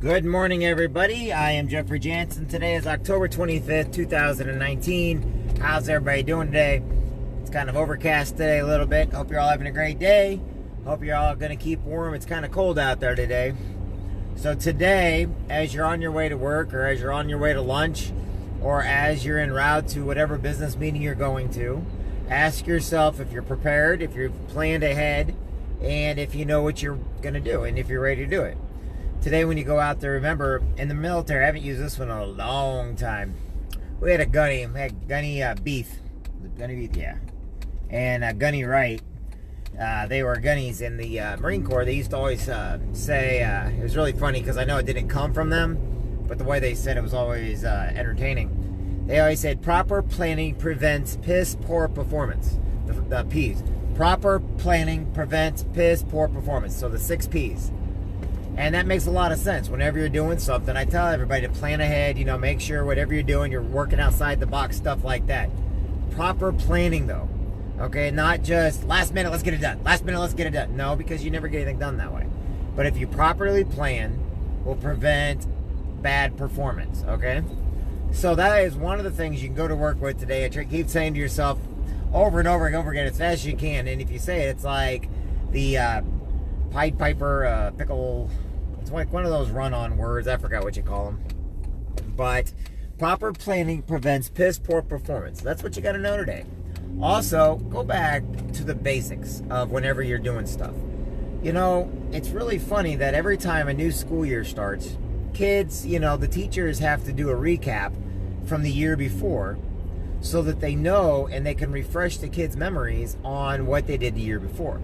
Good morning, everybody. I am Jeffrey Jansen. Today is October 25th, 2019. How's everybody doing today? It's kind of overcast today a little bit. Hope you're all having a great day. Hope you're all going to keep warm. It's kind of cold out there today. So today, as you're on your way to work, or as you're on your way to lunch, or as you're en route to whatever business meeting you're going to, ask yourself if you're prepared, if you've planned ahead, and if you know what you're going to do, and if you're ready to do it. Today, when you go out there, remember, in the military, I haven't used this one in a long time. We had a gunny, Beef, yeah, and Gunny Wright. They were gunnies in the Marine Corps. They used to always say, it was really funny because I know it didn't come from them, but the way they said it was always entertaining. They always said, proper planning prevents piss poor performance. The P's. Proper planning prevents piss poor performance. So the 6 P's. And that makes a lot of sense. Whenever you're doing something, I tell everybody to plan ahead, make sure whatever you're doing, you're working outside the box, stuff like that. Proper planning, though. Okay, not just last minute, let's get it done. Last minute, let's get it done. No, because you never get anything done that way. But if you properly plan, will prevent bad performance, okay? So that is one of the things you can go to work with today. I keep saying to yourself over and over and over again as fast as you can. And if you say it, it's like the Pied Piper pickle... It's like one of those run-on words. I forgot what you call them. But proper planning prevents piss poor performance. That's what you got to know today. Also, go back to the basics of whenever you're doing stuff. It's really funny that every time a new school year starts, kids, the teachers have to do a recap from the year before so that they know and they can refresh the kids' memories on what they did the year before.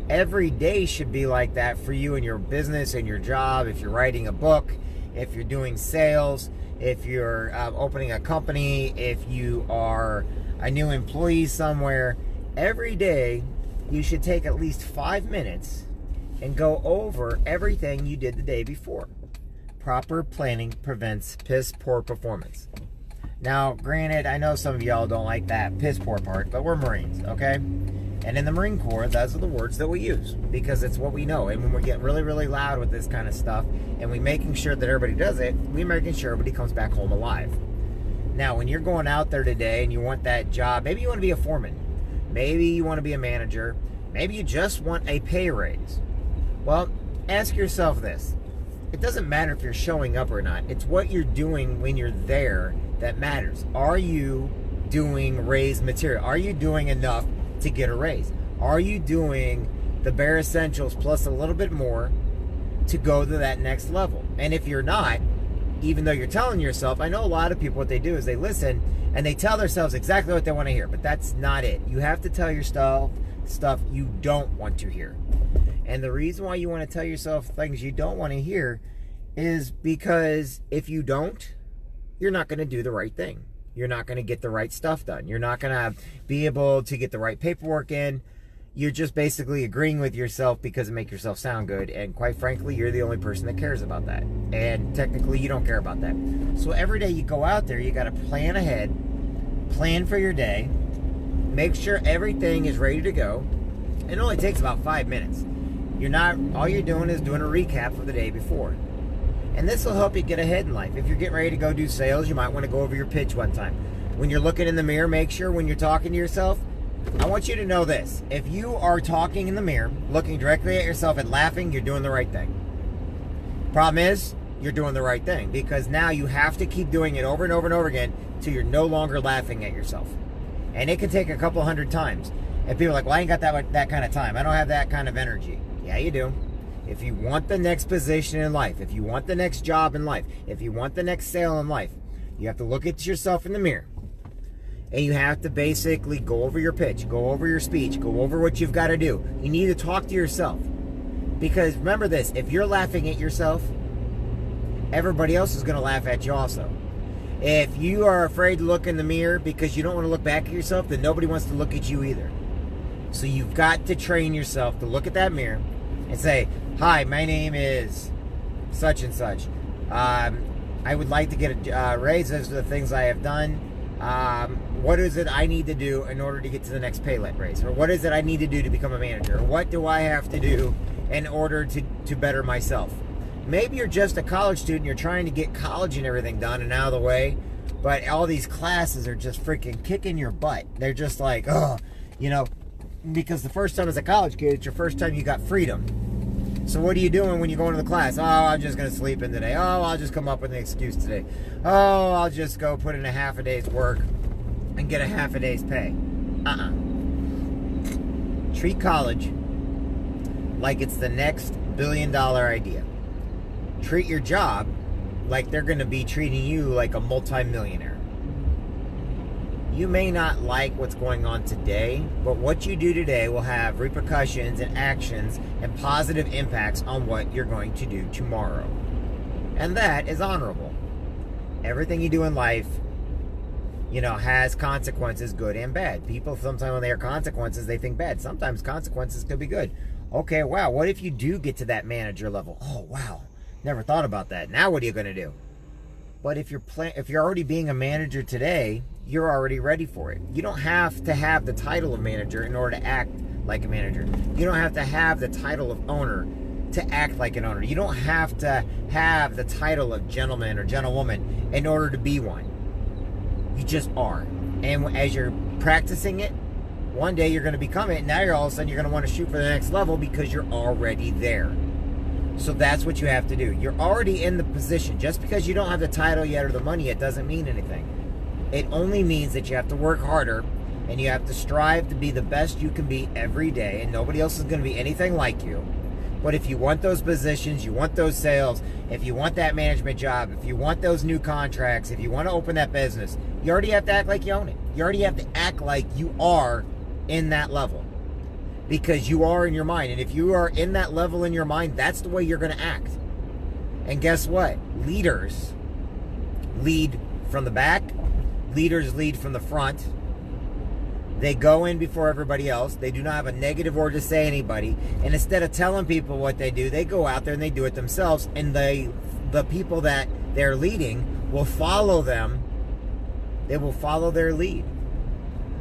Every day should be like that for you in your business and your job. If you're writing a book, if you're doing sales, if you're opening a company, if you are a new employee somewhere, every day you should take at least 5 minutes and go over everything you did the day before. Proper planning prevents piss poor performance. Now, granted, I know some of y'all don't like that piss poor part, but we're Marines, okay? And in the Marine Corps, those are the words that we use because it's what we know. And when we get really, really loud with this kind of stuff and we making sure that everybody does it, we're making sure everybody comes back home alive. Now, when you're going out there today and you want that job, maybe you want to be a foreman. Maybe you want to be a manager. Maybe you just want a pay raise. Well, ask yourself this. It doesn't matter if you're showing up or not. It's what you're doing when you're there that matters. Are you doing raise material? Are you doing enough to get a raise? Are you doing the bare essentials plus a little bit more to go to that next level? And if you're not, even though you're telling yourself, I know a lot of people, what they do is they listen and they tell themselves exactly what they want to hear, but that's not it. You have to tell yourself stuff you don't want to hear. And the reason why you want to tell yourself things you don't want to hear is because if you don't, you're not going to do the right thing. You're not going to get the right stuff done. You're not going to be able to get the right paperwork in. You're just basically agreeing with yourself because it makes yourself sound good. And quite frankly, you're the only person that cares about that. And technically, you don't care about that. So every day you go out there, you got to plan ahead, plan for your day, make sure everything is ready to go. It only takes about 5 minutes. All you're doing is doing a recap of the day before. And this will help you get ahead in life. If you're getting ready to go do sales, you might want to go over your pitch one time. When you're looking in the mirror, make sure when you're talking to yourself, I want you to know this. If you are talking in the mirror, looking directly at yourself and laughing, you're doing the right thing. Problem is, you're doing the right thing because now you have to keep doing it over and over and over again till you're no longer laughing at yourself. And it can take a couple hundred times. And people are like, well, I ain't got that kind of time. I don't have that kind of energy. Yeah, you do. If you want the next position in life, if you want the next job in life, if you want the next sale in life, you have to look at yourself in the mirror. And you have to basically go over your pitch, go over your speech, go over what you've got to do. You need to talk to yourself. Because remember this, if you're laughing at yourself, everybody else is going to laugh at you also. If you are afraid to look in the mirror because you don't want to look back at yourself, then nobody wants to look at you either. So you've got to train yourself to look at that mirror and say, hi, my name is such and such. I would like to get a raise. Those are the things I have done. What is it I need to do in order to get to the next pay raise? Or what is it I need to do to become a manager? Or what do I have to do in order to better myself? Maybe you're just a college student, you're trying to get college and everything done and out of the way, but all these classes are just freaking kicking your butt. They're just like, oh, you know, because the first time as a college kid, it's your first time you got freedom. So what are you doing when you go into the class? Oh, I'm just going to sleep in today. Oh, I'll just come up with an excuse today. Oh, I'll just go put in a half a day's work and get a half a day's pay. Treat college like it's the next billion-dollar idea. Treat your job like they're going to be treating you like a multi-millionaire. You may not like what's going on today, but what you do today will have repercussions and actions and positive impacts on what you're going to do tomorrow. And that is honorable. Everything you do in life, you know, has consequences, good and bad. People sometimes when they hear consequences, they think bad. Sometimes consequences could be good. Okay, wow, what if you do get to that manager level? Oh, wow, never thought about that. Now what are you going to do? But if you're already being a manager today, you're already ready for it. You don't have to have the title of manager in order to act like a manager. You don't have to have the title of owner to act like an owner. You don't have to have the title of gentleman or gentlewoman in order to be one. You just are. And as you're practicing it, one day you're going to become it. Now all of a sudden you're going to want to shoot for the next level because you're already there. So that's what you have to do. You're already in the position. Just because you don't have the title yet or the money yet doesn't mean anything. It only means that you have to work harder and you have to strive to be the best you can be every day, and nobody else is going to be anything like you. But if you want those positions, you want those sales, if you want that management job, if you want those new contracts, if you want to open that business, you already have to act like you own it. You already have to act like you are in that level. Because you are in your mind. And if you are in that level in your mind, that's the way you're going to act. And guess what? Leaders lead from the back. Leaders lead from the front. They go in before everybody else. They do not have a negative word to say to anybody. And instead of telling people what they do, they go out there and they do it themselves. And the people that they're leading will follow them. They will follow their lead.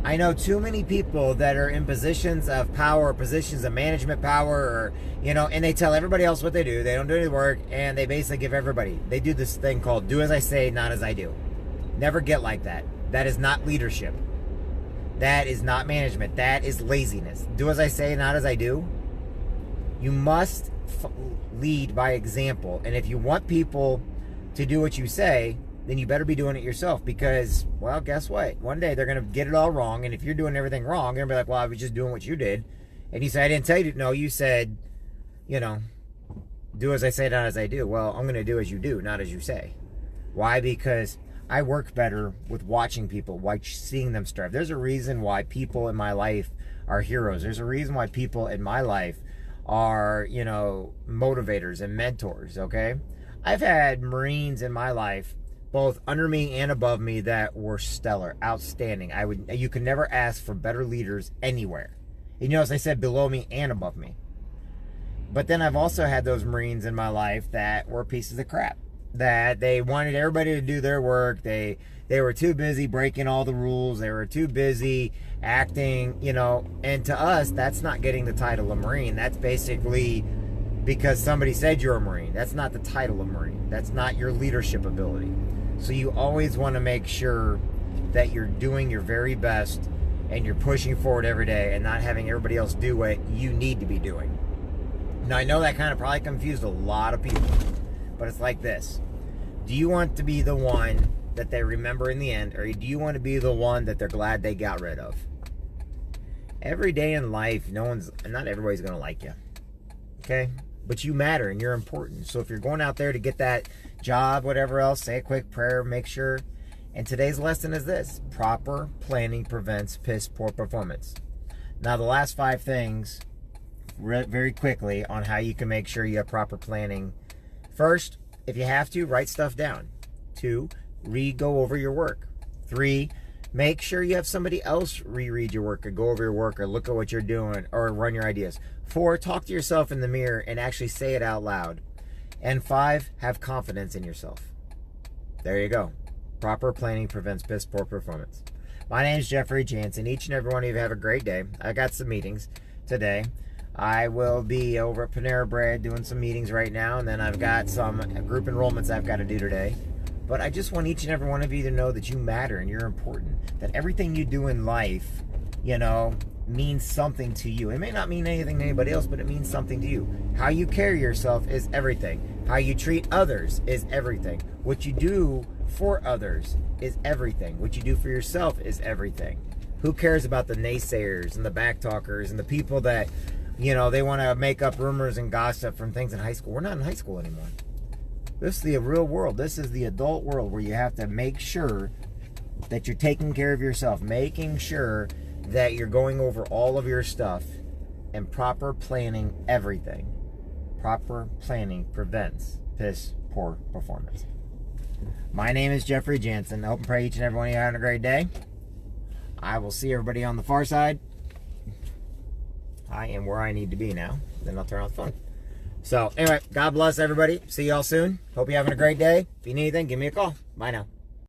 I know too many people that are in positions of power, positions of management power, or, you know, and they tell everybody else what they do. They don't do any work, and they basically give everybody. They do this thing called do as I say, not as I do. Never get like that. That is not leadership. That is not management. That is laziness. Do as I say, not as I do. You must lead by example. And if you want people to do what you say, then you better be doing it yourself, because, well, guess what? One day they're going to get it all wrong, and if you're doing everything wrong, they're going to be like, well, I was just doing what you did. And you say, I didn't tell you to. No, you said, you know, do as I say, not as I do. Well, I'm going to do as you do, not as you say. Why? Because I work better with watching people, seeing them strive. There's a reason why people in my life are heroes. There's a reason why people in my life are, you know, motivators and mentors, okay? I've had Marines in my life, both under me and above me, that were stellar, outstanding. You can never ask for better leaders anywhere. You know, as I said, below me and above me. But then I've also had those Marines in my life that were pieces of crap. That they wanted everybody to do their work. They were too busy breaking all the rules. They were too busy acting, you know. And to us, that's not getting the title of Marine. That's basically because somebody said you're a Marine. That's not the title of Marine. That's not your leadership ability. So you always want to make sure that you're doing your very best and you're pushing forward every day and not having everybody else do what you need to be doing. Now, I know that kind of probably confused a lot of people, but it's like this. Do you want to be the one that they remember in the end, or do you want to be the one that they're glad they got rid of? Every day in life, not everybody's going to like you, okay? But you matter and you're important. So if you're going out there to get that job, whatever else, say a quick prayer, make sure. And today's lesson is this: proper planning prevents piss poor performance. Now, the last 5 things, very quickly, on how you can make sure you have proper planning. First, if you have to, write stuff down. 2, go over your work. 3, make sure you have somebody else reread your work or go over your work or look at what you're doing or run your ideas. 4, talk to yourself in the mirror and actually say it out loud. And 5, have confidence in yourself. There you go. Proper planning prevents piss poor performance. My name is Jeffrey Jansen. Each and every one of you have a great day. I got some meetings today. I will be over at Panera Bread doing some meetings right now, and then I've got some group enrollments I've got to do today. But I just want each and every one of you to know that you matter and you're important. That everything you do in life, you know, means something to you. It may not mean anything to anybody else, but it means something to you. How you carry yourself is everything. How you treat others is everything. What you do for others is everything. What you do for yourself is everything. Who cares about the naysayers and the backtalkers and the people that, you know, they want to make up rumors and gossip from things in high school? We're not in high school anymore. This is the real world. This is the adult world where you have to make sure that you're taking care of yourself, making sure that you're going over all of your stuff and proper planning everything. Proper planning prevents piss poor performance. My name is Jeffrey Jansen. I hope and pray each and every one of you are having a great day. I will see everybody on the far side. I am where I need to be now. Then I'll turn off the phone. So, anyway, God bless everybody. See y'all soon. Hope you're having a great day. If you need anything, give me a call. Bye now.